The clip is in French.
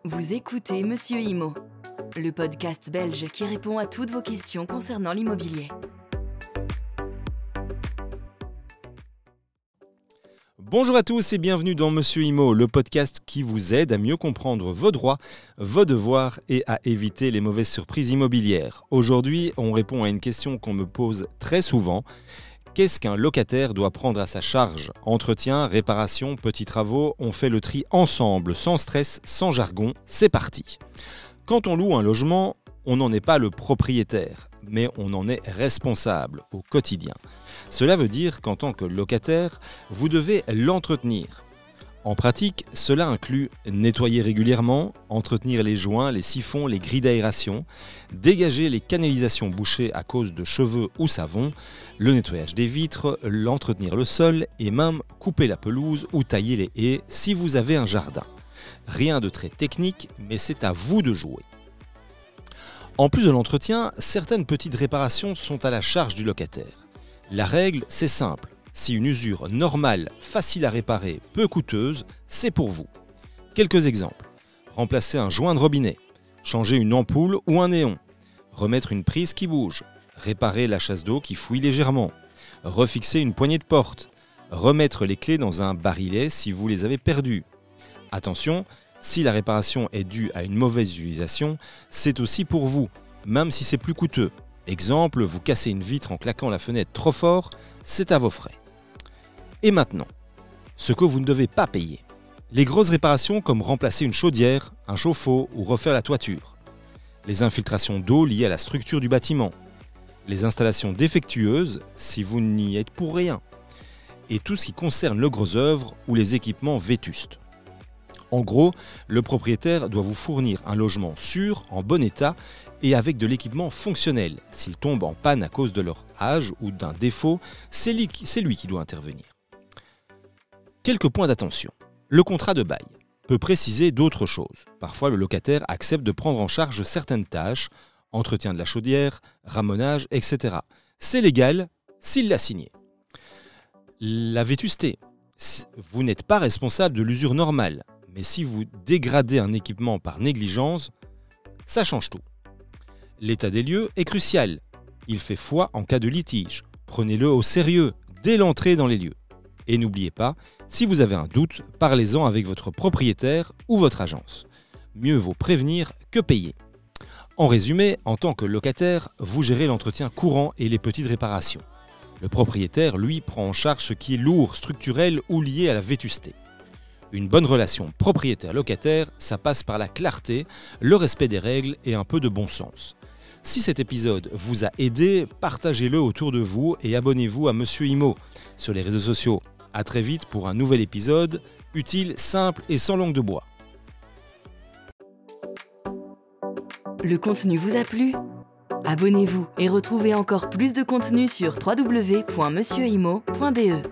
Vous écoutez Monsieur Imo, le podcast belge qui répond à toutes vos questions concernant l'immobilier. Bonjour à tous et bienvenue dans Monsieur Imo, le podcast qui vous aide à mieux comprendre vos droits, vos devoirs et à éviter les mauvaises surprises immobilières. Aujourd'hui, on répond à une question qu'on me pose très souvent. Qu'est-ce qu'un locataire doit prendre à sa charge ? Entretien, réparation, petits travaux, on fait le tri ensemble, sans stress, sans jargon, c'est parti. Quand on loue un logement, on n'en est pas le propriétaire, mais on en est responsable au quotidien. Cela veut dire qu'en tant que locataire, vous devez l'entretenir. En pratique, cela inclut nettoyer régulièrement, entretenir les joints, les siphons, les grilles d'aération, dégager les canalisations bouchées à cause de cheveux ou savon, le nettoyage des vitres, l'entretenir le sol et même couper la pelouse ou tailler les haies si vous avez un jardin. Rien de très technique, mais c'est à vous de jouer. En plus de l'entretien, certaines petites réparations sont à la charge du locataire. La règle, c'est simple. Si une usure normale, facile à réparer, peu coûteuse, c'est pour vous. Quelques exemples. Remplacer un joint de robinet, changer une ampoule ou un néon, remettre une prise qui bouge, réparer la chasse d'eau qui fouille légèrement, refixer une poignée de porte, remettre les clés dans un barillet si vous les avez perdues. Attention, si la réparation est due à une mauvaise utilisation, c'est aussi pour vous, même si c'est plus coûteux. Exemple, vous cassez une vitre en claquant la fenêtre trop fort, c'est à vos frais. Et maintenant, ce que vous ne devez pas payer. Les grosses réparations comme remplacer une chaudière, un chauffe-eau ou refaire la toiture. Les infiltrations d'eau liées à la structure du bâtiment. Les installations défectueuses si vous n'y êtes pour rien. Et tout ce qui concerne le gros œuvre ou les équipements vétustes. En gros, le propriétaire doit vous fournir un logement sûr, en bon état et avec de l'équipement fonctionnel. S'il tombe en panne à cause de leur âge ou d'un défaut, c'est lui qui doit intervenir. Quelques points d'attention. Le contrat de bail peut préciser d'autres choses. Parfois, le locataire accepte de prendre en charge certaines tâches, entretien de la chaudière, ramonage, etc. C'est légal s'il l'a signé. La vétusté. Vous n'êtes pas responsable de l'usure normale, mais si vous dégradez un équipement par négligence, ça change tout. L'état des lieux est crucial. Il fait foi en cas de litige. Prenez-le au sérieux dès l'entrée dans les lieux. Et n'oubliez pas, si vous avez un doute, parlez-en avec votre propriétaire ou votre agence. Mieux vaut prévenir que payer. En résumé, en tant que locataire, vous gérez l'entretien courant et les petites réparations. Le propriétaire, lui, prend en charge ce qui est lourd, structurel ou lié à la vétusté. Une bonne relation propriétaire-locataire, ça passe par la clarté, le respect des règles et un peu de bon sens. Si cet épisode vous a aidé, partagez-le autour de vous et abonnez-vous à Monsieur Imo sur les réseaux sociaux. À très vite pour un nouvel épisode, utile, simple et sans langue de bois. Le contenu vous a plu ? Abonnez-vous et retrouvez encore plus de contenu sur www.monsieurimo.be.